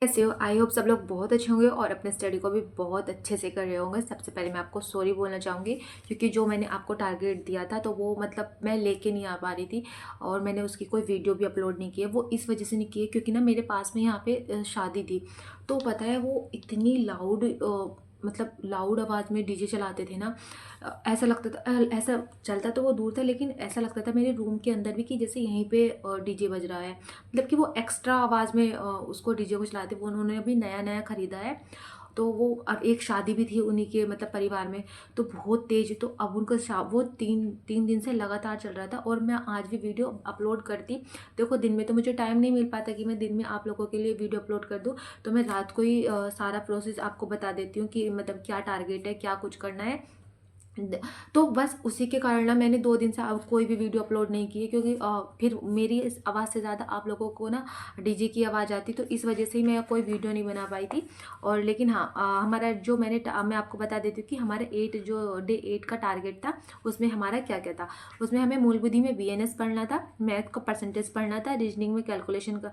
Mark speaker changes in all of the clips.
Speaker 1: कैसे हो? I hope सब लोग बहुत अच्छे होंगे और अपने स्टडी को भी बहुत अच्छे से कर रहे होंगे। सबसे पहले मैं आपको सॉरी बोलना चाहूँगी क्योंकि जो मैंने आपको टारगेट दिया था तो वो मतलब मैं लेके नहीं आ पा रही थी और मैंने उसकी कोई वीडियो भी अपलोड नहीं की है। वो इस वजह से नहीं की है क्योंकि ना मेरे पास में यहाँ पे शादी थी। तो पता है वो इतनी लाउड मतलब लाउड आवाज़ में डीजे चलाते थे ना। ऐसा लगता था ऐसा चलता तो वो दूर था लेकिन ऐसा लगता था मेरे रूम के अंदर भी कि जैसे यहीं पे डीजे बज रहा है। मतलब कि वो एक्स्ट्रा आवाज़ में उसको डीजे को चलाते। वो उन्होंने अभी नया नया ख़रीदा है तो वो अब एक शादी भी थी उन्हीं के मतलब परिवार में। तो बहुत तेज़ तो अब उनका वो तीन तीन दिन से लगातार चल रहा था और मैं आज भी वीडियो अपलोड करती। देखो दिन में तो मुझे टाइम नहीं मिल पाता कि मैं दिन में आप लोगों के लिए वीडियो अपलोड कर दूँ। तो मैं रात को ही सारा प्रोसेस आपको बता देती हूँ कि मतलब क्या टारगेट है, क्या कुछ करना है। तो बस उसी के कारण ना मैंने 2 दिन से अब कोई भी वीडियो अपलोड नहीं की है क्योंकि फिर मेरी इस आवाज़ से ज़्यादा आप लोगों को ना डीजे की आवाज़ आती, तो इस वजह से ही मैं कोई वीडियो नहीं बना पाई थी। और लेकिन हाँ, हमारा जो मैं आपको बता देती हूँ कि हमारे 8 जो डे 8 का टारगेट था उसमें हमारा क्या-क्या था। उसमें हमें मूल विधि में बीएनएस पढ़ना था, मैथ का परसेंटेज पढ़ना था, रीजनिंग में कैलकुलेशन का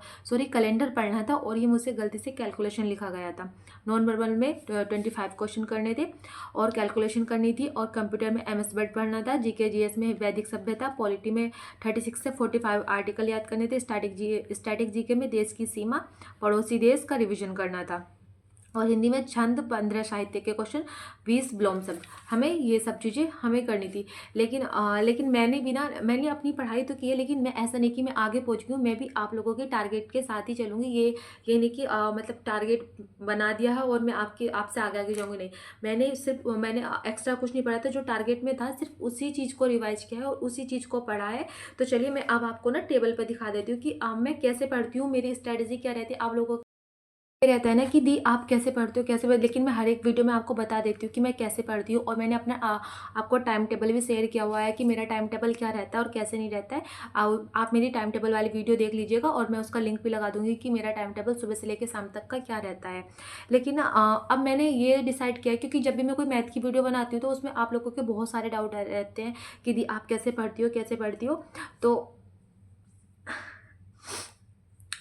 Speaker 1: कैलेंडर पढ़ना था और ये मुझसे गलती से कैलकुलेशन लिखा गया था। नॉन वर्बल में 25 क्वेश्चन करने थे और कैलकुलेशन करनी थी और कंप्यूटर में एमएस वर्ड पढ़ना था। जीके जीएस में वैदिक सभ्यता, पॉलिटी में 36 से 45 आर्टिकल याद करने थे। स्टैटिक जीके में देश की सीमा, पड़ोसी देश का रिवीजन करना था और हिंदी में छंद 15 साहित्य के क्वेश्चन, 20 ब्लोम शब्द। हमें ये सब चीज़ें हमें करनी थी। लेकिन मैंने अपनी पढ़ाई तो की है लेकिन मैं ऐसा नहीं कि मैं आगे पहुंच गई हूँ। मैं भी आप लोगों के टारगेट के साथ ही चलूँगी। ये नहीं कि मतलब टारगेट बना दिया है और मैं आपसे आगे आगे जाऊँगी, नहीं। मैंने एक्स्ट्रा कुछ नहीं पढ़ा था। जो टारगेट में था सिर्फ उसी चीज़ को रिवाइज किया है और उसी चीज़ को पढ़ा है। तो चलिए मैं अब आपको ना टेबल पर दिखा देती हूँ कि मैं कैसे पढ़ती हूँ, मेरी स्ट्रेटेजी क्या रहती है। आप लोगों ये रहता है ना कि दी आप कैसे पढ़ते हो, लेकिन मैं हर एक वीडियो में आपको बता देती हूँ कि मैं कैसे पढ़ती हूँ और मैंने अपना आपको टाइम टेबल भी शेयर किया हुआ है कि मेरा टाइम टेबल क्या रहता है और कैसे नहीं रहता है। आप मेरी टाइम टेबल वाली वीडियो देख लीजिएगा और मैं उसका लिंक भी लगा दूंगी कि मेरा टाइम टेबल सुबह से लेकर शाम तक का क्या रहता है। लेकिन अब मैंने ये डिसाइड किया है क्योंकि जब भी मैं कोई मैथ की वीडियो बनाती हूँ तो उसमें आप लोगों के बहुत सारे डाउट रहते हैं कि दी आप कैसे पढ़ती हो, कैसे पढ़ती हो।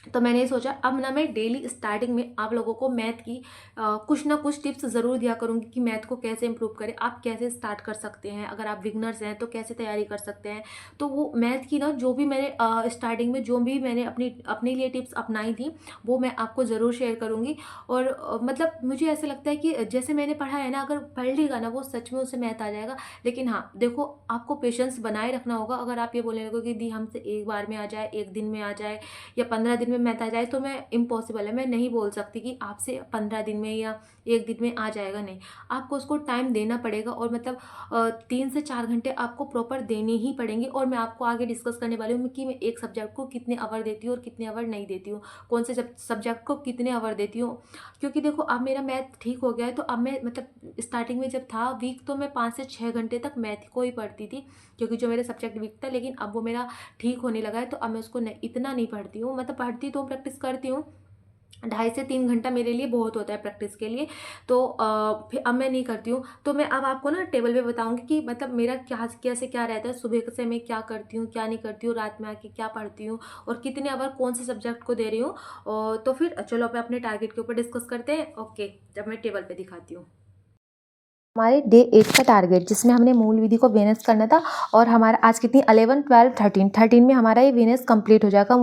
Speaker 1: तो मैंने ये सोचा अब ना मैं डेली स्टार्टिंग में आप लोगों को मैथ की कुछ ना कुछ टिप्स ज़रूर दिया करूँगी कि मैथ को कैसे इंप्रूव करें, आप कैसे स्टार्ट कर सकते हैं, अगर आप बिगनर्स हैं तो कैसे तैयारी कर सकते हैं। तो वो मैथ की ना जो भी मैंने स्टार्टिंग में जो भी मैंने अपने लिए टिप्स अपनाई थी वो मैं आपको ज़रूर शेयर करूँगी। और मतलब मुझे ऐसा लगता है कि जैसे मैंने पढ़ा है ना, अगर पढ़ लेगा ना वो सच में उसे मैथ आ जाएगा। लेकिन हाँ देखो, आपको पेशेंस बनाए रखना होगा। अगर आप ये बोलेंगे कि दी हमसे एक बार में आ जाए, एक दिन में आ जाए या 15 दिन में मैथ आ जाए, तो मैं इम्पॉसिबल है, मैं नहीं बोल सकती कि आपसे 15 दिन में या एक दिन में आ जाएगा, नहीं। आपको उसको टाइम देना पड़ेगा और मतलब 3 से 4 घंटे आपको प्रॉपर देने ही पड़ेंगे। और मैं आपको आगे डिस्कस करने वाली हूँ कि मैं एक सब्जेक्ट को कितने आवर देती हूँ और कितने आवर नहीं देती हूँ, कौन से सब्जेक्ट को कितने आवर देती हूँ। क्योंकि देखो अब मेरा मैथ ठीक हो गया है तो अब मैं मतलब स्टार्टिंग में जब था वीक तो मैं 5 से 6 घंटे तक मैथ को ही पढ़ती थी क्योंकि जो मेरा सब्जेक्ट वीक था। लेकिन अब वो मेरा ठीक होने लगा है तो अब मैं उसको इतना नहीं पढ़ती हूँ। मतलब पढ़ती तो प्रैक्टिस करती हूँ, 2.5 से 3 घंटा मेरे लिए बहुत होता है प्रैक्टिस के लिए। तो फिर अब मैं नहीं करती हूँ। तो मैं अब आपको ना टेबल पे बताऊंगी कि मतलब मेरा क्या कैसे क्या रहता है, सुबह से मैं क्या करती हूँ क्या नहीं करती हूँ, रात में आके क्या पढ़ती हूँ और कितने आवर कौन से सब्जेक्ट को दे रही हूँ। तो फिर चलो अब अपने टारगेट के ऊपर डिस्कस करते हैं। ओके, जब मैं टेबल पे दिखाती हूँ हमारे डे 8 का टारगेट, जिसमें हमने मूल विधि को वीनस करना था और हमारा आज कितनी 11 12 13 में हमारा ये वीनस कंप्लीट हो जाएगा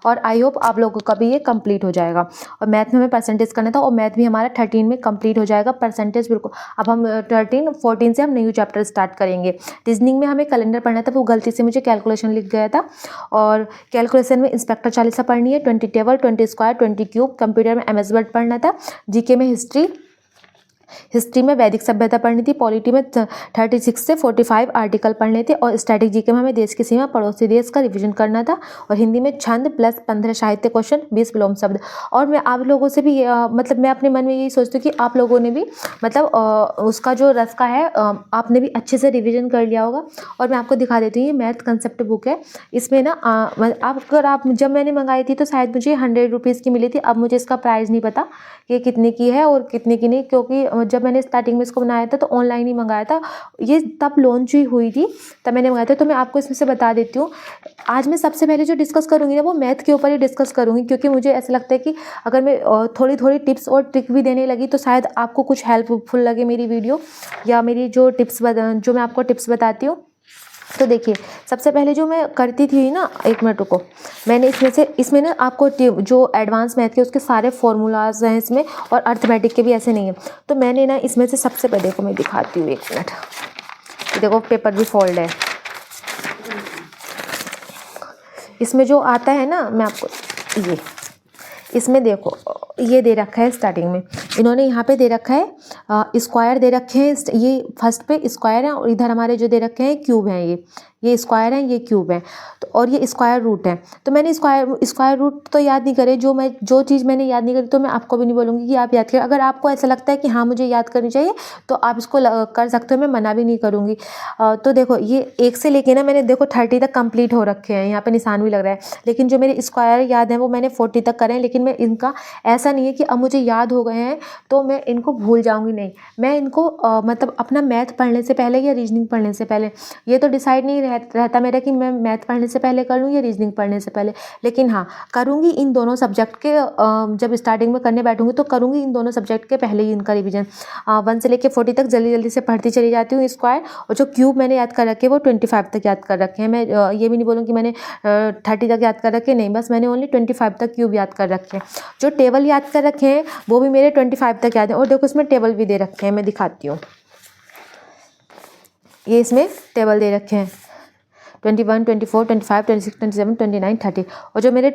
Speaker 1: और आई होप आप लोगों का भी ये कंप्लीट हो जाएगा। और मैथ में हमें परसेंटेज करना था और मैथ भी हमारा 13 में कंप्लीट हो जाएगा परसेंटेज बिल्कुल। अब हम 14 से हम न्यू चैप्टर स्टार्ट करेंगे। रीजनिंग में हमें कैलेंडर पढ़ना था, वो गलती से मुझे कैलकुलेशन लिख गया था। और कैलकुलेशन में इंस्पेक्टर चालीसा पढ़नी है, 20 टेबल, 20 स्क्वायर, 20 क्यूब। कंप्यूटर में एमएस वर्ड पढ़ना था। जीके में हिस्ट्री में वैदिक सभ्यता पढ़नी थी। पॉलिटी में 36 से 45 आर्टिकल पढ़ने थे और स्टैटिक जीके में हमें देश की सीमा, पड़ोसी देश का रिवीजन करना था। और हिंदी में छंद प्लस 15 साहित्य क्वेश्चन, 20 विलोम शब्द। और मैं आप लोगों से भी मतलब मैं अपने मन में यही सोचती हूँ कि आप लोगों ने भी मतलब उसका जो रस का है आपने भी अच्छे से रिविजन कर लिया होगा। और मैं आपको दिखा देती हूँ, ये मैथ कंसेप्ट बुक है। इसमें ना आप जब मैंने मंगाई थी तो शायद मुझे 100 रुपीज़ की मिली थी। अब मुझे इसका प्राइस नहीं पता कि कितने की है और कितने की नहीं, क्योंकि जब मैंने स्टार्टिंग में इसको बनाया था तो ऑनलाइन ही मंगाया था, ये तब लॉन्च ही हुई थी, तब मैंने मंगाया था। तो मैं आपको इसमें से बता देती हूँ। आज मैं सबसे पहले जो डिस्कस करूँगी ना वो मैथ के ऊपर ही डिस्कस करूँगी, क्योंकि मुझे ऐसा लगता है कि अगर मैं थोड़ी थोड़ी टिप्स और ट्रिक भी देने लगी तो शायद आपको कुछ हेल्पफुल लगे मेरी वीडियो, या मेरी जो जो मैं आपको टिप्स बताती हूँ। तो देखिए, सबसे पहले जो मैं करती थी ना, 1 मिनट रुको, मैंने इसमें ना आपको जो एडवांस मैथ के उसके सारे फॉर्मूलाज हैं इसमें, और अर्थमेटिक के भी ऐसे नहीं है। तो मैंने ना इसमें से सबसे पहले, देखो मैं दिखाती हूँ 1 मिनट, देखो पेपर भी फोल्ड है। इसमें जो आता है ना, मैं आपको ये इसमें देखो, ये दे रखा है स्टार्टिंग में, इन्होंने यहाँ पे दे रखा है स्क्वायर दे रखे हैं, ये फर्स्ट पे स्क्वायर है, और इधर हमारे जो दे रखे हैं क्यूब हैं, ये स्क्वायर है, ये क्यूब है, तो और ये स्क्वायर रूट है। तो मैंने स्क्वायर रूट तो याद नहीं करे, जो चीज़ मैंने याद नहीं करी तो मैं आपको भी नहीं बोलूँगी कि आप याद करें। अगर आपको ऐसा लगता है कि हाँ मुझे याद करनी चाहिए तो आप इसको कर सकते हो, मैं मना भी नहीं करूँगी। तो देखो, ये 1 से लेके ना मैंने देखो 30 तक कंप्लीट हो रखे हैं, यहाँ पे निशान भी लग रहा है, लेकिन जो मेरे स्क्वायर याद है वो मैंने 40 तक करे हैं। लेकिन मैं इनका ऐसा नहीं है कि अब मुझे याद हो गए हैं तो मैं इनको भूल जाऊँगी, नहीं, मैं इनको मतलब अपना मैथ पढ़ने से पहले या रीजनिंग पढ़ने से पहले, ये तो डिसाइड नहीं रहता मेरा कि मैं मैथ पढ़ने से पहले कर लूँ या रीजनिंग पढ़ने से पहले, लेकिन हाँ करूँगी इन दोनों सब्जेक्ट के, जब स्टार्टिंग में करने बैठूँगी तो करूँगी इन दोनों सब्जेक्ट के पहले ही इनका रिवीजन। 1 से लेकर 40 तक जल्दी जल्दी से पढ़ती चली जाती हूँ स्क्वायर, और जो क्यूब मैंने याद कर रखे हैं वो 25 तक याद कर रखे हैं। मैं ये भी नहीं बोलूँ कि मैंने 30 तक याद कर रखे, नहीं, बस मैंने ओनली 25 तक क्यूब याद कर रखे हैं। जो टेबल याद कर रखे हैं वो भी मेरे 25 तक याद है, और देखो इसमें टेबल भी दे रखे हैं, मैं दिखाती हूँ, ये इसमें टेबल दे रखे हैं 21, 24, 25, 26, 27, 29, 30, और जो मेरे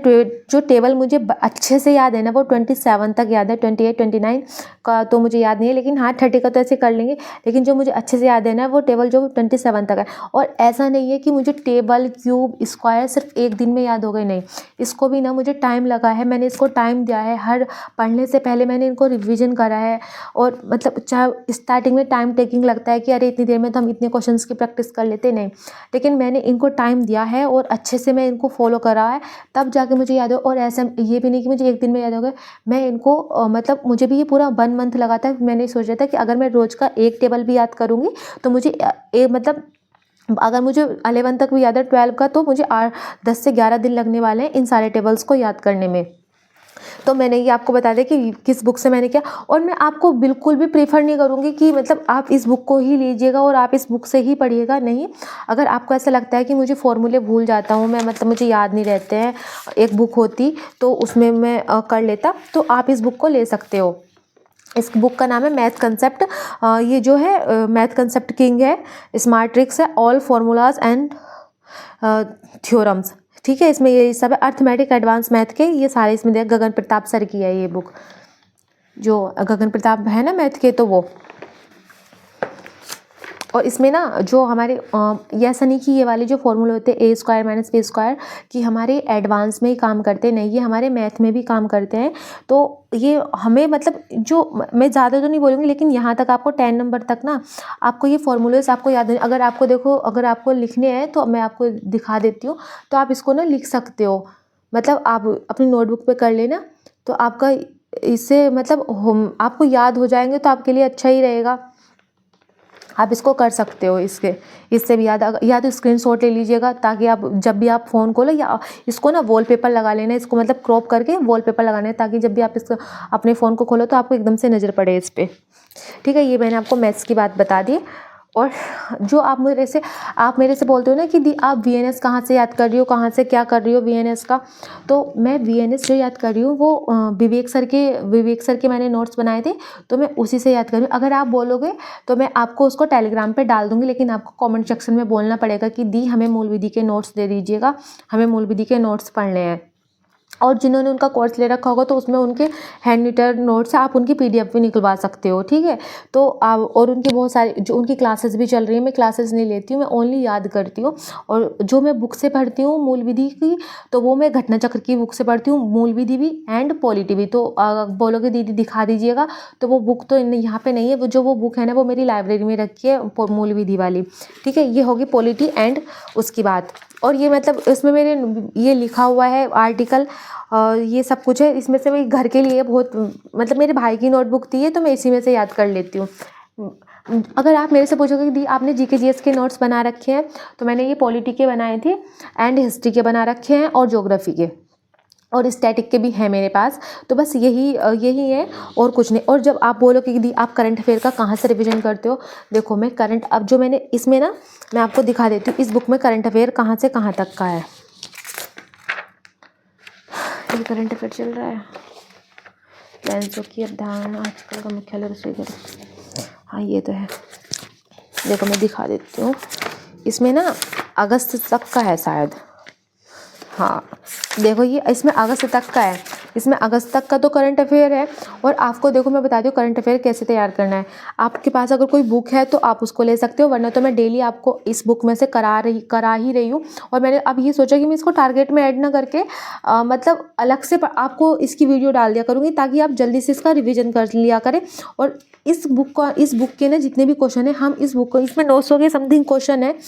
Speaker 1: जो टेबल मुझे अच्छे से याद है ना वो 27 तक याद है। 28, 29 का तो मुझे याद नहीं है, लेकिन हाँ 30 का तो ऐसे कर लेंगे, लेकिन जो मुझे अच्छे से याद है ना वो टेबल जो 27 तक है। और ऐसा नहीं है कि मुझे टेबल, क्यूब, स्क्वायर सिर्फ 1 दिन में याद हो गए, नहीं, इसको भी ना मुझे टाइम लगा है, मैंने इसको टाइम दिया है, हर पढ़ने से पहले मैंने इनको रिविज़न करा है। और मतलब चाहे स्टार्टिंग में टाइम टेकिंग लगता है कि अरे इतनी देर में तो हम इतने क्वेश्चन की प्रैक्टिस कर लेते, नहीं, लेकिन मैंने इनको टाइम दिया है और अच्छे से मैं इनको फॉलो करा है, तब जाके मुझे याद हो। और ऐसा ये भी नहीं कि मुझे 1 दिन में याद हो गया, मैं इनको मतलब मुझे भी ये पूरा 1 मंथ लगा था। मैंने सोचा था कि अगर मैं रोज़ का 1 टेबल भी याद करूँगी तो मुझे मतलब अगर मुझे 11 तक भी याद है 12 का, तो मुझे 10 से 11 दिन लगने वाले हैं इन सारे टेबल्स को याद करने में। तो मैंने ये आपको बता दिया कि किस बुक से मैंने किया, और मैं आपको बिल्कुल भी प्रेफर नहीं करूँगी कि मतलब आप इस बुक को ही लीजिएगा और आप इस बुक से ही पढ़िएगा, नहीं। अगर आपको ऐसा लगता है कि मुझे फॉर्मूले भूल जाता हूँ मैं, मतलब मुझे याद नहीं रहते हैं, एक बुक होती तो उसमें मैं कर लेता, तो आप इस बुक को ले सकते हो। इस बुक का नाम है मैथ कंसेप्ट, ये जो है मैथ कंसेप्ट किंग है, स्मार्ट ट्रिक्स है, ऑल फार्मूलाज एंड थ्योरम्स, ठीक है। इसमें ये सब है, अर्थमेटिक एडवांस मैथ के ये सारे इसमें देख, गगन प्रताप सर की है ये बुक, जो गगन प्रताप है ना मैथ के, तो वो। और इसमें ना जो हमारे ये ऐसा नहीं कि ये वाले जो फॉर्मूले होते हैं a² - b² कि हमारे एडवांस में ही काम करते हैं, नहीं, ये हमारे मैथ में भी काम करते हैं। तो ये हमें मतलब जो मैं ज़्यादा तो नहीं बोलूँगी, लेकिन यहाँ तक आपको 10 नंबर तक ना आपको ये फॉर्मूलेस आपको याद है। अगर आपको देखो, अगर आपको लिखने हैं तो मैं आपको दिखा देती हूँ, तो आप इसको ना लिख सकते हो, मतलब आप अपनी नोटबुक पे कर लेना, तो आपका इससे मतलब आपको याद हो जाएंगे, तो आपके लिए अच्छा ही रहेगा, आप इसको कर सकते हो। इससे भी या तो स्क्रीनशॉट ले लीजिएगा, ताकि आप जब भी आप फ़ोन खोलो, या इसको ना वॉलपेपर लगा लेना, इसको मतलब क्रॉप करके वॉलपेपर लगाना है, ताकि जब भी आप इसको अपने फ़ोन को खोलो तो आपको एकदम से नज़र पड़े इस पर, ठीक है। ये मैंने आपको मैथ्स की बात बता दी। और जो आप मेरे से बोलते हो ना कि दी आप VNS कहाँ से याद कर रही हो, कहाँ से क्या कर रही हो VNS का, तो मैं VNS जो याद कर रही हूँ वो विवेक सर के मैंने नोट्स बनाए थे, तो मैं उसी से याद कर रही हूँ। अगर आप बोलोगे तो मैं आपको उसको टेलीग्राम पे डाल दूँगी, लेकिन आपको कमेंट सेक्शन में बोलना पड़ेगा कि दी हमें मूल विधि के नोट्स दे दीजिएगा, हमें मूल विधि के नोट्स पढ़ने हैं। और जिन्होंने उनका कोर्स ले रखा होगा तो उसमें उनके हैंड रिटन नोट्स है, आप उनकी PDF भी निकलवा सकते हो, ठीक है। तो आप, और उनकी बहुत सारी जो उनकी क्लासेस भी चल रही है, मैं क्लासेस नहीं लेती हूँ, मैं ओनली याद करती हूँ। और जो मैं बुक से पढ़ती हूँ मूल विधि की, तो वो मैं घटना चक्र की बुक से पढ़ती हूँ, मूल विधि भी एंड पॉलिटी भी। तो बोलोगे दीदी दिखा दीजिएगा, तो वो बुक तो यहाँ पे नहीं है, वो बुक है ना वो मेरी लाइब्रेरी में रखी है मूल विधि वाली, ठीक है। ये होगी पॉलिटी एंड उसकी बात। और ये मतलब इसमें मेरे ये लिखा हुआ है आर्टिकल, ये सब कुछ है इसमें से। मैं घर के लिए बहुत मतलब मेरे भाई की नोटबुक थी ये, तो मैं इसी में से याद कर लेती हूँ। अगर आप मेरे से पूछोगे कि दी आपने जीके जीएस के नोट्स बना रखे हैं, तो मैंने ये पॉलिटी के बनाए थे एंड हिस्ट्री के बना रखे हैं और ज्योग्राफी के और स्टैटिक के भी हैं मेरे पास। तो बस यही है और कुछ नहीं। और जब आप बोलोगे कि दी आप करंट अफेयर का कहाँ से रिवीजन करते हो, देखो मैं करंट, अब जो मैंने इसमें ना मैं आपको दिखा देती हूँ इस बुक में करंट अफेयर कहाँ से कहाँ तक का है। ये करंट अफेयर चल रहा है, लैंसों की अवधारणा आजकल का मुख्यालय रसोई घर। हाँ ये तो है, देखो मैं दिखा देती हूँ। इसमें ना अगस्त तक का है शायद, हाँ देखो ये इसमें अगस्त तक का है, इसमें अगस्त तक का तो करंट अफेयर है। और आपको देखो मैं बता दूँ करंट अफेयर कैसे तैयार करना है। आपके पास अगर कोई बुक है तो आप उसको ले सकते हो, वरना तो मैं डेली आपको इस बुक में से करा ही रही हूँ। और मैंने अब ये सोचा कि मैं इसको टारगेट में ऐड ना करके मतलब अलग से आपको इसकी वीडियो डाल दिया करूँगी, ताकि आप जल्दी से इसका रिविज़न कर लिया करें। और इस बुक के ना जितने भी क्वेश्चन है, हम इस बुक को, इसमें 900 के समथिंग क्वेश्चन है,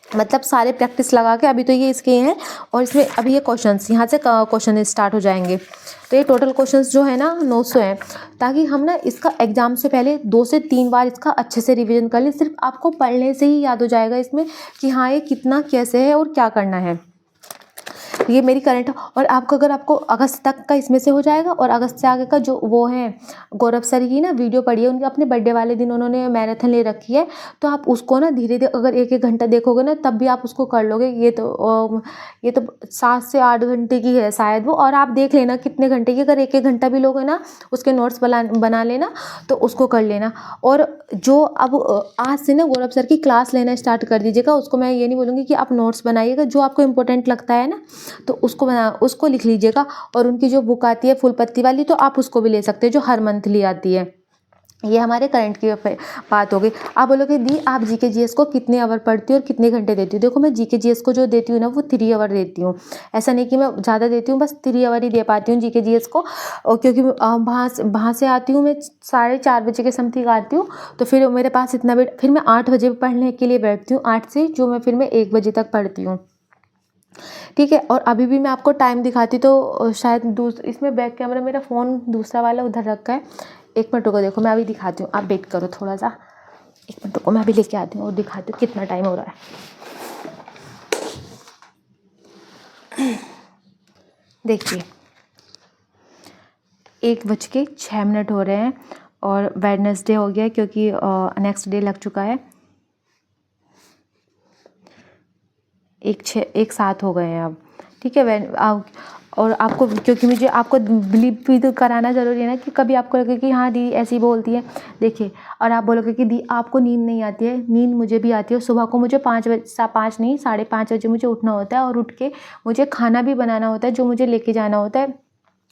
Speaker 1: मतलब सारे प्रैक्टिस लगा के अभी तो ये इसके हैं। और इसमें अभी ये क्वेश्चंस यहाँ से क्वेश्चन स्टार्ट हो जाएंगे। तो ये टोटल क्वेश्चंस जो है ना 900 हैं, ताकि हम ना इसका एग्ज़ाम से पहले 2 से 3 बार इसका अच्छे से रिवीजन कर लें। सिर्फ आपको पढ़ने से ही याद हो जाएगा इसमें कि हाँ ये कितना कैसे है और क्या करना है। ये मेरी करंट। और आपको अगस्त तक का इसमें से हो जाएगा। और अगस्त से आगे का जो वो है गौरव सर की ना वीडियो पढ़िए, उनके अपने बर्थडे वाले दिन उन्होंने मैराथन ले रखी है, तो आप उसको ना धीरे धीरे अगर 1-1 घंटा देखोगे ना तब भी आप उसको कर लोगे। ये तो 7 से 8 घंटे की है शायद वो, और आप देख लेना कितने घंटे की, अगर 1-1 घंटा भी लोगे ना उसके नोट्स बना लेना तो उसको कर लेना। और जो अब आज से ना गौरव सर की क्लास लेना स्टार्ट कर दीजिएगा। उसको मैं ये नहीं बोलूँगी कि आप नोट्स बनाइएगा, जो आपको इंपॉर्टेंट लगता है ना तो उसको लिख लीजिएगा। और उनकी जो बुक आती है फुल पत्ती वाली, तो आप उसको भी ले सकते हैं जो हर मंथली आती है। ये हमारे करंट की बात हो गई। आप बोलोगे दी आप जीके जीएस को कितने आवर पढ़ती हो और कितने घंटे देती हो। देखो मैं जीके जीएस को जो देती हूँ ना वो 3 आवर देती हूँ। ऐसा नहीं कि मैं ज़्यादा देती हूँ, बस 3 आवर ही दे पाती हूँ जीके जीएस को। और क्योंकि वहाँ से आती हूँ मैं 4:30 बजे के समथिंग आती हूँ, तो फिर मेरे पास इतना वेट, फिर मैं 8 बजे पढ़ने के लिए बैठती हूँ, 8 से जो मैं फिर मैं 1 बजे तक पढ़ती हूँ। ठीक है। और अभी भी मैं आपको टाइम दिखाती तो शायद इसमें बैक कैमरा मेरा फ़ोन दूसरा वाला उधर रखा है। 1 मिनट रुको, देखो मैं अभी दिखाती हूँ, आप वेट करो थोड़ा सा। 1 मिनट रुको, मैं अभी लेके आती हूँ और दिखाती हूँ कितना टाइम हो रहा है। देखिए 1:06 हो रहे हैं और वेडनेसडे हो गया क्योंकि नेक्स्ट डे लग चुका है। 1:07 हो गए हैं अब। ठीक है। और आपको, क्योंकि मुझे आपको बिलीव भी तो कराना ज़रूरी है ना, कि कभी आपको लगे कि हाँ दी ऐसी बोलती है। देखिए, और आप बोलोगे कि दी आपको नींद नहीं आती है, नींद मुझे भी आती है। सुबह को मुझे 5 नहीं 5:30 बजे मुझे उठना होता है, और उठ के मुझे खाना भी बनाना होता है जो मुझे लेके जाना होता है,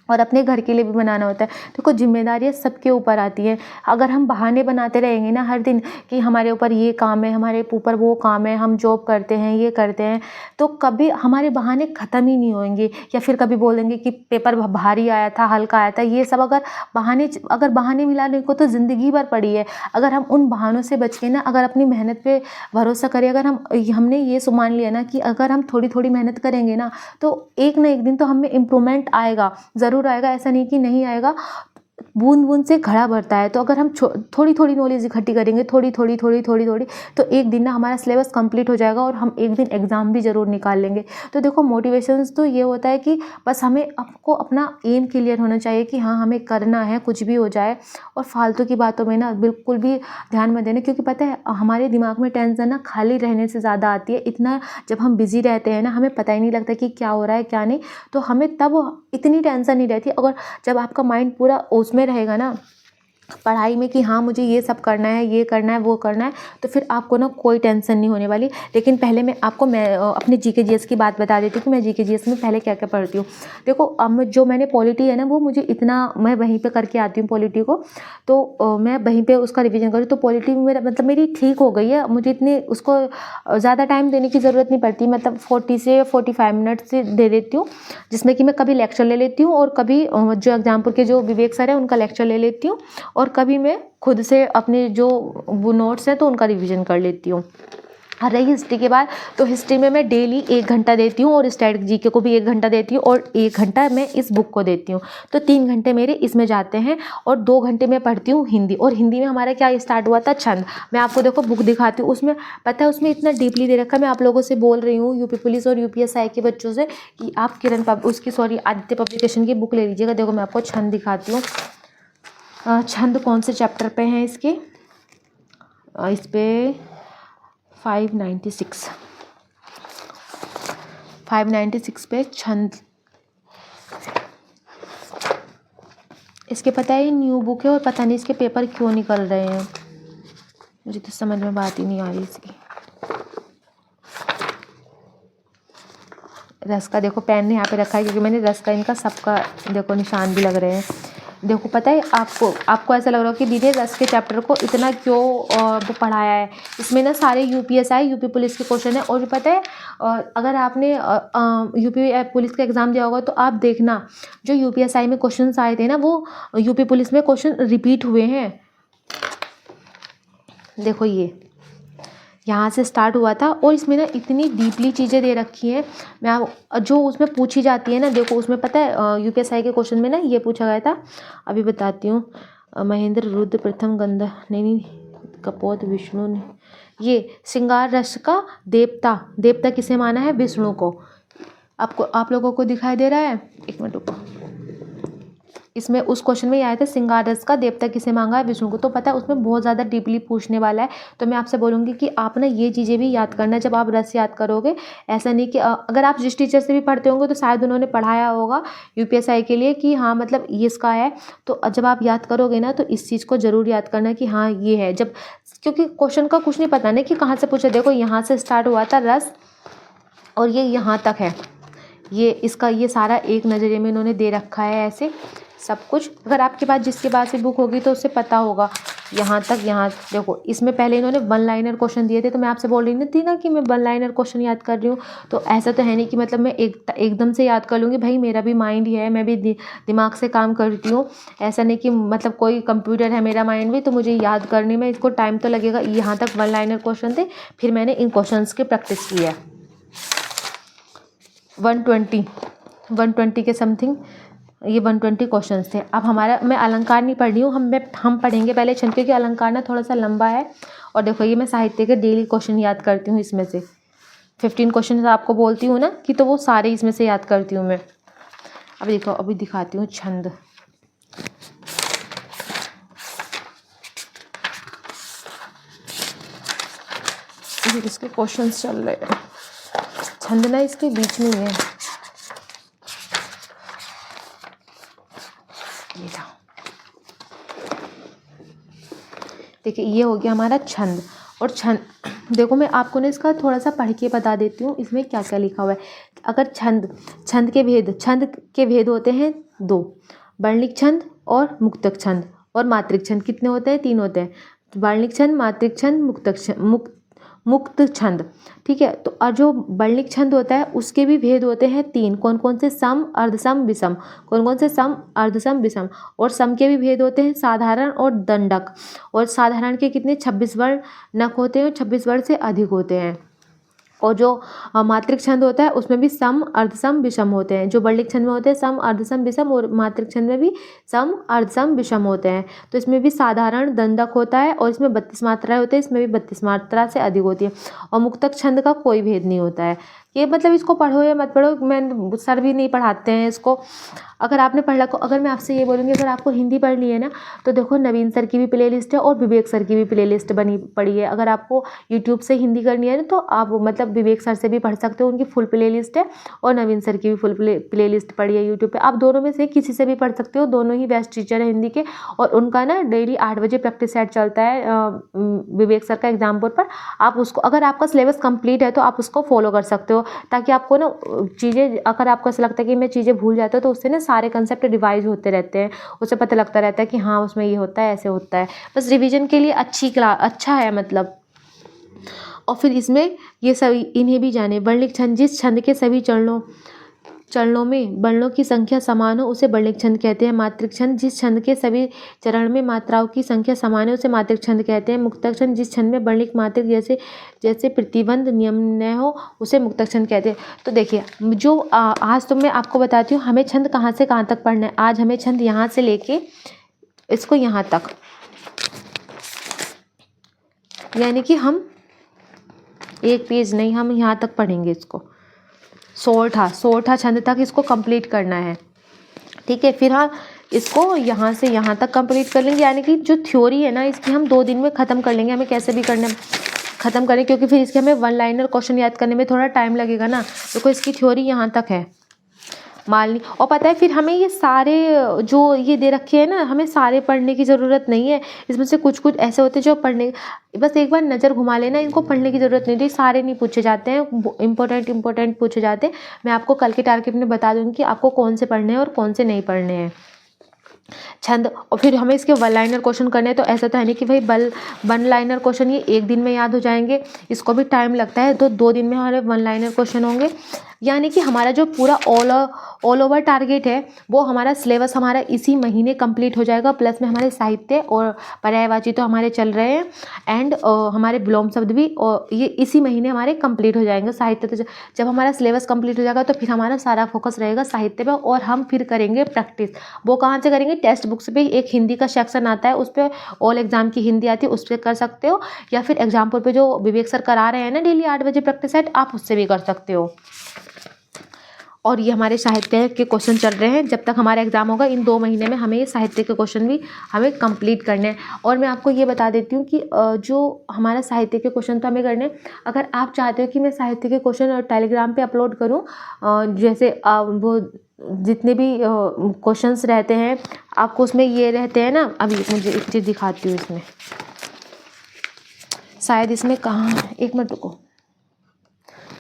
Speaker 1: और अपने घर के लिए भी बनाना होता है। देखो जिम्मेदारियाँ सबके ऊपर आती हैं। अगर हम बहाने बनाते रहेंगे ना हर दिन कि हमारे ऊपर ये काम है, हमारे ऊपर वो काम है, हम जॉब करते हैं, ये करते हैं, तो कभी हमारे बहाने ख़त्म ही नहीं होंगे। या फिर कभी बोलेंगे कि पेपर भारी आया था, हल्का आया था, ये सब अगर बहाने मिलाने को तो ज़िंदगी भर पड़ी है। अगर हम उन बहानों से बच के ना अगर अपनी मेहनत पे भरोसा करें, अगर हमने ये मान लिया ना कि अगर हम थोड़ी थोड़ी मेहनत करेंगे ना तो एक ना एक दिन तो हमें इम्प्रूवमेंट आएगा, ज़रूर आएगा। ऐसा नहीं कि नहीं आएगा। बूंद बूंद से घड़ा भरता है। तो अगर हम थोड़ी थोड़ी नॉलेज इकट्ठी करेंगे, थोड़ी थोड़ी तो एक दिन ना हमारा सिलेबस कंप्लीट हो जाएगा और हम एक दिन एग्ज़ाम भी ज़रूर निकाल लेंगे। तो देखो मोटिवेशंस तो ये होता है कि बस हमें आपको अपना एम क्लियर होना चाहिए कि हाँ हमें करना है, कुछ भी हो जाए। और फालतू की बातों में ना बिल्कुल भी ध्यान मत देना, क्योंकि पता है हमारे दिमाग में टेंशन ना खाली रहने से ज़्यादा आती है। इतना जब हम बिज़ी रहते हैं ना, हमें पता ही नहीं लगता कि क्या हो रहा है क्या नहीं, तो हमें तब इतनी टेंशन नहीं रहती। अगर जब आपका माइंड पूरा उसमें रहेगा ना पढ़ाई में कि हाँ मुझे ये सब करना है, ये करना है, वो करना है, तो फिर आपको ना कोई टेंशन नहीं होने वाली। लेकिन पहले मैं अपने जीके जीएस की बात बता देती हूँ कि मैं जीके जीएस में पहले क्या क्या पढ़ती हूँ। देखो अब जो मैंने पॉलिटी है ना वो मुझे मैं वहीं पे करके आती हूँ पॉलिटी को, तो मैं वहीं पे उसका रिवीजन करूँ। तो पॉलिटी में मेरी ठीक हो गई है, मुझे इतनी उसको ज़्यादा टाइम देने की ज़रूरत नहीं पड़ती। मतलब 40 से 45 मिनट से दे देती हूँ, जिसमें कि मैं कभी लेक्चर ले लेती हूँ और कभी जो एग्जामपुर के जो विवेक सर है उनका लेक्चर ले लेती हूँ, और कभी मैं खुद से अपने जो वो नोट्स है तो उनका रिवीजन कर लेती हूँ। और रही हिस्ट्री के बाद, तो हिस्ट्री में मैं डेली 1 घंटा देती हूँ और स्टैटिक जीके को भी 1 घंटा देती हूँ और 1 घंटा मैं इस बुक को देती हूँ। तो 3 घंटे मेरे इसमें जाते हैं और 2 घंटे मैं पढ़ती हूँ हिंदी। और हिंदी में हमारा क्या स्टार्ट हुआ था, छंद। मैं आपको देखो बुक दिखाती हूँ, उसमें पता है उसमें इतना डीपली दे रखा है। मैं आप लोगों से बोल रही हूँ यूपी पुलिस और यूपीएसआई के बच्चों से कि आप आदित्य पब्लिकेशन की बुक ले लीजिएगा। देखो मैं आपको छंद दिखाती हूँ। छंद कौन से चैप्टर पे हैं इसके, इस पे 596 पे छंद। इसके पता है ये न्यू बुक है और पता नहीं इसके पेपर क्यों निकल रहे हैं, मुझे तो समझ में बात ही नहीं आ रही इसकी। रस का देखो पेन यहाँ पे रखा है क्योंकि मैंने रस का इनका सबका देखो निशान भी लग रहे हैं। देखो पता है आपको ऐसा लग रहा हो कि दीदी रस के चैप्टर को इतना क्यों वो पढ़ाया है। इसमें ना सारे यूपीएसआई यूपी पुलिस के क्वेश्चन है। और पता है अगर आपने यूपी पुलिस का एग्ज़ाम दिया होगा तो आप देखना जो यूपीएसआई में क्वेश्चन आए थे ना वो यूपी पुलिस में क्वेश्चन रिपीट हुए हैं। देखो ये यहाँ से स्टार्ट हुआ था और इसमें ना इतनी डीपली चीज़ें दे रखी हैं। मैं जो उसमें पूछी जाती है ना, देखो उसमें पता है यूपीएसआई के क्वेश्चन में ना ये पूछा गया था, अभी बताती हूँ। महेंद्र रुद्र प्रथम गंधा नहीं कपोत विष्णु ने, ये श्रृंगार रस का देवता किसे माना है, विष्णु को। आप लोगों को दिखाई दे रहा है, एक मिनट रुको। इसमें उस क्वेश्चन में ये आया था श्रृंगार रस का देवता किसे मांगा है, विष्णु को। तो पता है उसमें बहुत ज़्यादा डीपली पूछने वाला है। तो मैं आपसे बोलूँगी कि आप ना ये चीज़ें भी याद करना जब आप रस याद करोगे। ऐसा नहीं कि अगर आप जिस टीचर से भी पढ़ते होंगे तो शायद उन्होंने पढ़ाया होगा यूपीएसआई के लिए कि हाँ मतलब ये इसका है। तो जब आप याद करोगे ना तो इस चीज़ को ज़रूर याद करना कि हाँ ये है। जब क्योंकि क्वेश्चन का कुछ नहीं पता नहीं कि कहाँ से पूछा। देखो यहाँ से स्टार्ट हुआ था रस और ये यहाँ तक है। ये सारा एक नज़रिए में इन्होंने दे रखा है ऐसे सब कुछ। अगर आपके पास जिसके पास भी बुक होगी तो उससे पता होगा यहाँ तक। यहाँ देखो इसमें पहले इन्होंने 1 लाइनर क्वेश्चन दिए थे। तो मैं आपसे बोल रही थी ना कि मैं 1 लाइनर क्वेश्चन याद कर रही हूँ। तो ऐसा तो है नहीं कि मतलब मैं एकदम से याद कर लूँगी। भाई मेरा भी माइंड ही है, मैं भी दिमाग से काम करती हूँ। ऐसा नहीं कि मतलब कोई कंप्यूटर है मेरा माइंड भी, तो मुझे याद करने में इसको टाइम तो लगेगा। यहाँ तक 1 लाइनर क्वेश्चन थे, फिर मैंने इन क्वेश्चन की प्रैक्टिस की है। 120 के समथिंग ये 120 क्वेश्चंस थे। अब मैं अलंकार नहीं पढ़ रही हूँ, हम पढ़ेंगे पहले छंद, क्योंकि अलंकार ना थोड़ा सा लंबा है। और देखो ये मैं साहित्य के डेली क्वेश्चन याद करती हूँ। इसमें से 15 क्वेश्चन आपको बोलती हूँ ना कि तो वो सारे इसमें से याद करती हूँ मैं। अब देखो अभी दिखाती हूँ छंद। इसके क्वेश्चन चल रहे हैं। छंद ना इसके बीच में ही है। देखिए ये हो गया हमारा छंद। और छंद देखो मैं आपको ना इसका थोड़ा सा पढ़ के बता देती हूँ इसमें क्या क्या लिखा हुआ है। अगर छंद के भेद होते हैं 2, वर्णिक छंद और मुक्तक छंद। और मात्रिक छंद कितने होते हैं, 3 होते हैं। वर्णिक छंद, मात्रिक छंद, मुक्त छंद। ठीक है। तो और जो वर्णिक छंद होता है उसके भी भेद होते हैं 3। कौन कौन से, सम, अर्धसम, विषम। कौन कौन से, सम, अर्धसम, विषम। और सम के भी भेद होते हैं साधारण और दंडक। और साधारण के कितने, 26 वर्ण नक होते हैं और 26 वर्ण से अधिक होते हैं। और जो मात्रिक छंद होता है उसमें भी सम, अर्धसम, विषम होते हैं। जो वर्णिक छंद में होते हैं सम, अर्धसम, विषम, और मात्रिक छंद में भी सम, अर्धसम, विषम होते हैं। तो इसमें भी साधारण, दंडक होता है और इसमें 32 मात्राएं होती है, इसमें भी 32 मात्रा से अधिक होती है। और मुक्तक छंद का कोई भेद नहीं होता है। ये मतलब इसको पढ़ो या मत पढ़ो, मैं सर भी नहीं पढ़ाते हैं इसको। अगर आपने पढ़ रखो, अगर मैं आपसे ये बोलूँगी अगर आपको हिंदी पढ़नी है ना तो देखो नवीन सर की भी प्लेलिस्ट है और विवेक सर की भी प्लेलिस्ट बनी पड़ी है। अगर आपको यूट्यूब से हिंदी करनी है ना तो आप मतलब विवेक सर से भी पढ़ सकते हो, उनकी फुल प्लेलिस्ट है। और नवीन सर की भी फुल प्लेलिस्ट पड़ी है यूट्यूब पे। आप दोनों में से किसी से भी पढ़ सकते हो, दोनों ही बेस्ट टीचर है हिंदी के। और उनका ना डेली 8 बजे प्रैक्टिस सेट चलता है विवेक सर का एग्जाम बोर्ड पर। आप उसको, अगर आपका सिलेबस कंप्लीट है तो आप उसको फॉलो कर सकते हो, ताकि आपको ना चीज़ें, अगर आपको ऐसा लगता है कि मैं चीज़ें भूल जाता हूँ तो उससे ना सारे कंसेप्ट रिवाइज होते रहते हैं। उससे पता लगता रहता है कि हाँ उसमें ये होता है, ऐसे होता है। बस रिवीजन के लिए अच्छा है मतलब। और फिर इसमें ये सभी इन्हें भी जाने, वर्णिक छंद, जिस छंद के सभी चरणों चरणों में वर्णों की संख्या समान हो उसे वर्णिक छंद कहते हैं। मात्रिक छंद जिस छंद के सभी चरण में मात्राओं की संख्या समान है उसे मात्रिक छंद कहते हैं। मुक्तक छंद जिस छंद में वर्णिक मात्रिक जैसे जैसे प्रतिबंध नियम न हो उसे मुक्तक छंद कहते हैं। तो देखिए जो आज तो मैं आपको बताती हूँ हमें छंद कहाँ से कहाँ तक पढ़ना है। आज हमें छंद यहाँ से लेके इसको यहाँ तक, यानी कि हम एक पेज नहीं, हम यहाँ तक पढ़ेंगे इसको। सोरठा छंद तक इसको कंप्लीट करना है, ठीक है। फिर हाँ इसको यहाँ से यहाँ तक कंप्लीट कर लेंगे, यानी कि जो थ्योरी है ना इसकी हम 2 दिन में ख़त्म कर लेंगे। हमें कैसे भी करना ख़त्म करें, क्योंकि फिर इसके हमें वन लाइनर क्वेश्चन याद करने में थोड़ा टाइम लगेगा ना। देखो इसकी थ्योरी यहाँ तक है मालनी। और पता है फिर हमें ये सारे जो ये दे रखे हैं ना, हमें सारे पढ़ने की ज़रूरत नहीं है। इसमें से कुछ कुछ ऐसे होते हैं जो पढ़ने, बस एक बार नज़र घुमा लेना, इनको पढ़ने की ज़रूरत नहीं थी। सारे नहीं पूछे जाते हैं, इंपॉर्टेंट पूछे जाते हैं। मैं आपको कल के टारगेट में बता दूँगी कि आपको कौन से पढ़ने हैं और कौन से नहीं पढ़ने हैं छंद। और फिर हमें इसके वन लाइनर क्वेश्चन करने हैं, तो ऐसा तो है नहीं कि भाई वन लाइनर क्वेश्चन ये एक दिन में याद हो जाएंगे, इसको भी टाइम लगता है। तो 2 दिन में हमारे वन लाइनर क्वेश्चन होंगे, यानी कि हमारा जो पूरा ऑल ओवर टारगेट है वो हमारा सिलेबस हमारा इसी महीने कंप्लीट हो जाएगा। प्लस में हमारे साहित्य और पर्यायवाची तो हमारे चल रहे हैं, एंड हमारे विलोम शब्द भी, और ये इसी महीने हमारे कंप्लीट हो जाएंगे। साहित्य तो जब हमारा सिलेबस कंप्लीट हो जाएगा तो फिर हमारा सारा फोकस रहेगा साहित्य पे, और हम फिर करेंगे प्रैक्टिस। वो कहाँ से करेंगे, टेक्स्ट बुक्स पे एक हिंदी का सेक्शन आता है, उस पर ऑल एग्जाम की हिंदी आती है, उस पर कर सकते हो, या फिर एग्जाम्पल पे जो विवेक सर करा रहे हैं ना डेली 8 बजे प्रैक्टिस सेट, आप उससे भी कर सकते हो। और ये हमारे साहित्य के क्वेश्चन चल रहे हैं। जब तक हमारा एग्जाम होगा इन 2 महीने में हमें ये साहित्य के क्वेश्चन भी हमें कंप्लीट करने हैं। और मैं आपको ये बता देती हूँ कि जो हमारा साहित्य के क्वेश्चन तो हमें करने हैं। अगर आप चाहते हो कि मैं साहित्य के क्वेश्चन टेलीग्राम पे अपलोड करूँ, जैसे वो जितने भी क्वेश्चंस रहते हैं आपको उसमें ये रहते हैं ना, अभी मुझे एक चीज़ दिखाती हूँ इसमें, शायद इसमें कहाँ, एक मिनट रुको।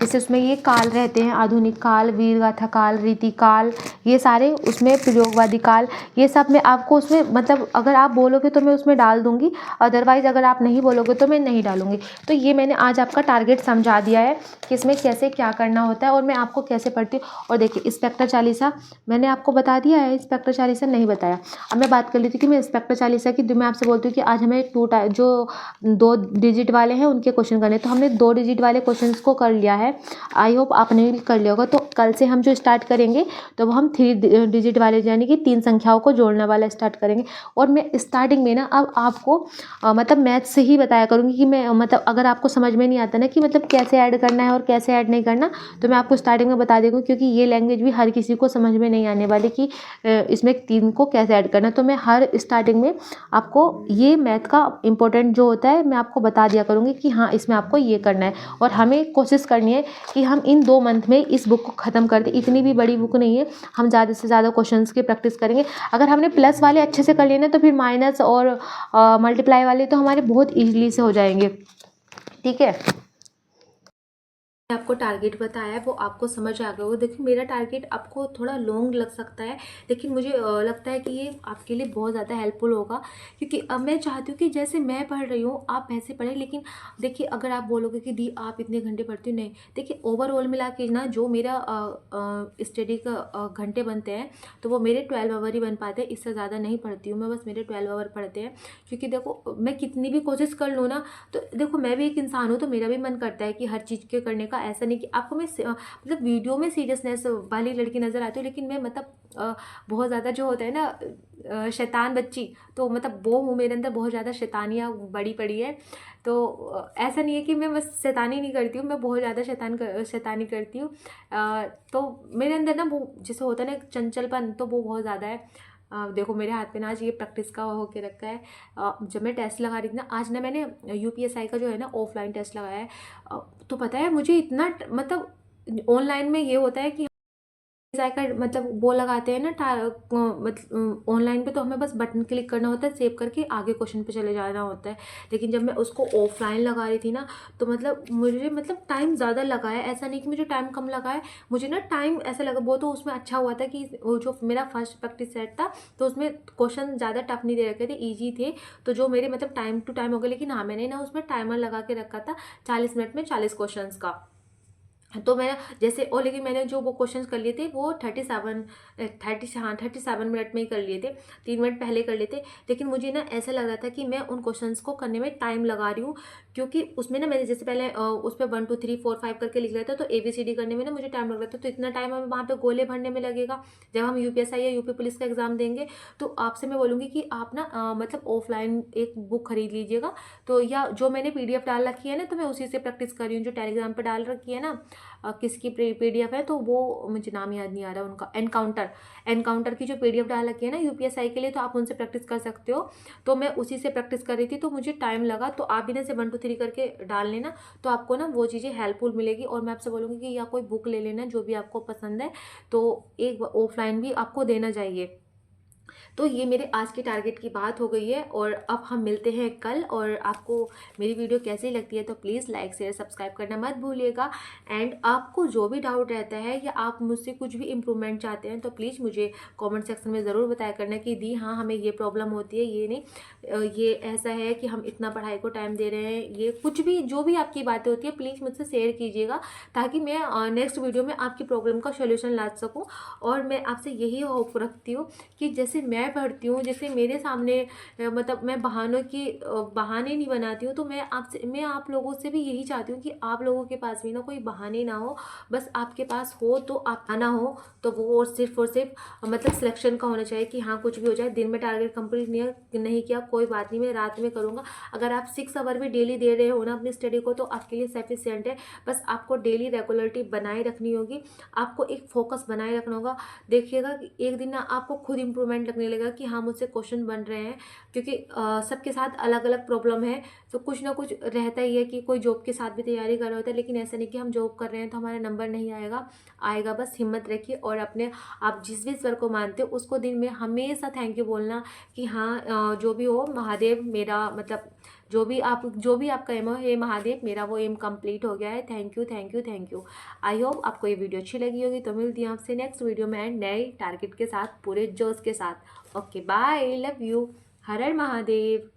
Speaker 1: जैसे उसमें ये काल रहते हैं, आधुनिक काल, वीरगाथा काल, रीति काल, ये सारे उसमें प्रयोगवादी काल, ये सब मैं आपको उसमें मतलब अगर आप बोलोगे तो मैं उसमें डाल दूंगी, अदरवाइज़ अगर आप नहीं बोलोगे तो मैं नहीं डालूंगी। तो ये मैंने आज आपका टारगेट समझा दिया है कि इसमें कैसे क्या करना होता है और मैं आपको कैसे पढ़ती हूँ। और देखिए इंस्पेक्टर चालीसा मैंने आपको बता दिया है, इंस्पेक्टर चालीसा नहीं बताया। अब मैं बात कर लेती हूँ कि मैं इंस्पेक्टर चालीसा की, मैं आपसे बोलती हूँ कि आज हमें जो 2 डिजिट वाले हैं उनके क्वेश्चन करने, तो हमने 2 डिजिट वाले क्वेश्चन को कर लिया है। आई होप आपने भी कर लिया होगा। तो कल से हम जो स्टार्ट करेंगे तो वो हम 3 डिजिट वाले यानी कि 3 संख्याओं को जोड़ने वाला स्टार्ट करेंगे। और मैं स्टार्टिंग में ना अब आपको मतलब मैथ से ही बताया करूँगी कि मैं मतलब अगर आपको समझ में नहीं आता ना कि मतलब कैसे ऐड करना है और कैसे ऐड नहीं करना, तो मैं आपको स्टार्टिंग में बता दूँगी, क्योंकि ये लैंग्वेज भी हर किसी को समझ में नहीं आने वाली कि इसमें 3 को कैसे ऐड करना है। तो मैं हर स्टार्टिंग में आपको ये मैथ का इंपॉर्टेंट जो होता है मैं आपको बता दिया करूँगी कि हाँ इसमें आपको ये करना है। और हमें कोशिश करनी है कि हम इन 2 मंथ में इस बुक को ख़त्म कर दें। इतनी भी बड़ी बुक नहीं है, हम ज़्यादा से ज़्यादा क्वेश्चंस की प्रैक्टिस करेंगे। अगर हमने प्लस वाले अच्छे से कर लिए ना तो फिर माइनस और मल्टीप्लाई वाले तो हमारे बहुत ईजिली से हो जाएंगे, ठीक है। आपको टारगेट बताया है वो आपको समझ आ गया होगा। देखिए मेरा टारगेट आपको थोड़ा लॉन्ग लग सकता है, लेकिन मुझे लगता है कि ये आपके लिए बहुत ज़्यादा हेल्पफुल होगा, क्योंकि अब मैं चाहती हूँ कि जैसे मैं पढ़ रही हूँ आप वैसे पढ़ें। लेकिन देखिए अगर आप बोलोगे कि दी आप इतने घंटे पढ़ती हो, नहीं, देखिए ओवरऑल मिला के ना जो मेरा स्टडी का घंटे बनते हैं तो वो मेरे 12 आवर ही बन पाते हैं, इससे ज़्यादा नहीं पढ़ती हूँ मैं, बस मेरे 12 आवर पढ़ते हैं। क्योंकि देखो मैं कितनी भी कोशिश कर लूँ ना, तो देखो मैं भी एक इंसान हूँ, तो मेरा भी मन करता है कि हर चीज़ के करने का। ऐसा नहीं कि आपको मैं मतलब वीडियो में सीरियसनेस वाली लड़की नज़र आती हूँ, लेकिन मैं मतलब बहुत ज़्यादा जो होता है ना शैतान बच्ची, तो मतलब वो हूँ, मेरे अंदर बहुत ज़्यादा शैतानियाँ बड़ी पड़ी है। तो ऐसा नहीं है कि मैं बस शैतानी नहीं करती हूँ, मैं बहुत ज़्यादा शैतानी करती हूँ। तो मेरे अंदर ना वो जैसे होता है ना चंचलपन, तो वो बहुत ज़्यादा है। देखो मेरे हाथ पे ना आज ये प्रैक्टिस का होके रखा है। जब मैं टेस्ट लगा रही थी ना, आज ना मैंने यूपीएसआई का जो है ना ऑफलाइन टेस्ट लगाया है। तो पता है मुझे इतना मतलब ऑनलाइन में ये होता है कि कर मतलब वो लगाते हैं ना मतलब ऑनलाइन पे तो हमें बस बटन क्लिक करना होता है, सेव करके आगे क्वेश्चन पे चले जाना होता है। लेकिन जब मैं उसको ऑफलाइन लगा रही थी ना, तो मतलब मुझे मतलब टाइम ज़्यादा लगा है। ऐसा नहीं कि मुझे टाइम कम लगा है, मुझे ना टाइम ऐसा लगा। वो तो उसमें अच्छा हुआ था कि वो जो मेरा फर्स्ट प्रैक्टिस सेट था तो उसमें क्वेश्चन ज़्यादा टफ नहीं दे रखे थे, ईजी थे, तो जो मेरे मतलब टाइम टू टाइम हो गए। लेकिन हाँ मैंने ना उसमें टाइमर लगा के रखा था 40 मिनट में 40 क्वेश्चन का। तो मैं जैसे और लेकिन मैंने जो वो क्वेश्चंस कर लिए थे वो 37 मिनट में ही कर लिए थे, 3 मिनट पहले कर लिए थे। लेकिन मुझे ना ऐसा लग रहा था कि मैं उन क्वेश्चंस को करने में टाइम लगा रही हूँ, क्योंकि उसमें ना मैंने जैसे पहले उस पर 1 2 3 4 5 करके लिख लिया था, तो ABCD करने में ना मुझे टाइम लग रहा था। तो इतना टाइम हमें वहाँ पे गोले भरने में लगेगा। जब हम UPSI या यूपी पुलिस का एग्जाम देंगे, तो आपसे मैं बोलूँगी कि आप ना मतलब ऑफलाइन एक बुक खरीद लीजिएगा। तो या जो मैंने PDF डाल रखी है ना, तो मैं उसी से प्रैक्टिस कर रही हूँ। जो टेलीग्राम पर डाल रखी है ना, किसकी PDF है, तो वो मुझे नाम याद नहीं आ रहा उनका, एनकाउंटर की जो PDF डाल रखी है ना UPSI के लिए, तो आप उनसे प्रैक्टिस कर सकते हो। तो मैं उसी से प्रैक्टिस कर रही थी, तो मुझे टाइम लगा। तो आप भी ना से 1 2 3 करके डाल लेना, तो आपको ना वो चीज़ें हेल्पफुल मिलेगी। और मैं आपसे बोलूँगी कि या कोई बुक ले लेना जो भी आपको पसंद है, तो एक ऑफलाइन भी आपको देना चाहिए। तो ये मेरे आज के टारगेट की बात हो गई है, और अब हम मिलते हैं कल। और आपको मेरी वीडियो कैसी लगती है तो प्लीज़ लाइक शेयर सब्सक्राइब करना मत भूलिएगा। एंड आपको जो भी डाउट रहता है या आप मुझसे कुछ भी इम्प्रूवमेंट चाहते हैं, तो प्लीज़ मुझे कमेंट सेक्शन में ज़रूर बताया करना कि दी हाँ हमें ये प्रॉब्लम होती है, ये नहीं ये ऐसा है कि हम इतना पढ़ाई को टाइम दे रहे हैं, ये कुछ भी जो भी आपकी बातें होती है प्लीज़ मुझसे शेयर कीजिएगा, ताकि मैं नेक्स्ट वीडियो में आपकी प्रॉब्लम का सोल्यूशन ला सकूँ। और मैं आपसे यही होप रखती हूँ कि जैसे मैं पढ़ती हूँ, जैसे मेरे सामने मतलब मैं बहाने नहीं बनाती हूँ, तो मैं आप लोगों से भी यही चाहती हूँ कि आप लोगों के पास भी ना कोई बहाने ना हो। बस आपके पास हो तो आप आना हो, तो वो और सिर्फ मतलब सिलेक्शन का होना चाहिए कि हाँ कुछ भी हो जाए, दिन में टारगेट कंप्लीट नहीं किया कोई बात नहीं, मैं रात में करूँगा। अगर आप 6 आवर भी डेली दे रहे हो ना अपनी स्टडी को, तो आपके लिए सफिशिएंट है। बस आपको डेली रेगुलरिटी बनाए रखनी होगी, आपको एक फोकस बनाए रखना होगा। देखिएगा कि एक दिन ना आपको खुद इम्प्रूवमेंट लगने लगेगा कि हाँ मुझसे क्वेश्चन बन रहे हैं, क्योंकि सबके साथ अलग अलग प्रॉब्लम है। तो कुछ ना कुछ रहता ही है कि कोई जॉब के साथ भी तैयारी कर रहा होता है, लेकिन ऐसा नहीं कि हम जॉब कर रहे हैं तो हमारा नंबर नहीं आएगा, आएगा। बस हिम्मत रखिए और अपने आप जिस भी ईश्वर को मानते हो उसको दिन में हमेशा थैंक यू बोलना कि हाँ जो भी हो महादेव मेरा मतलब जो भी आपका एम हो, हे महादेव मेरा वो एम कंप्लीट हो गया है, thank you thank you thank you. I hope आपको ये वीडियो अच्छी लगी होगी। तो मिलती हूँ आपसे नेक्स्ट वीडियो में नए टारगेट के साथ, पूरे जोश के साथ। Okay bye, love you, Har Har Mahadev.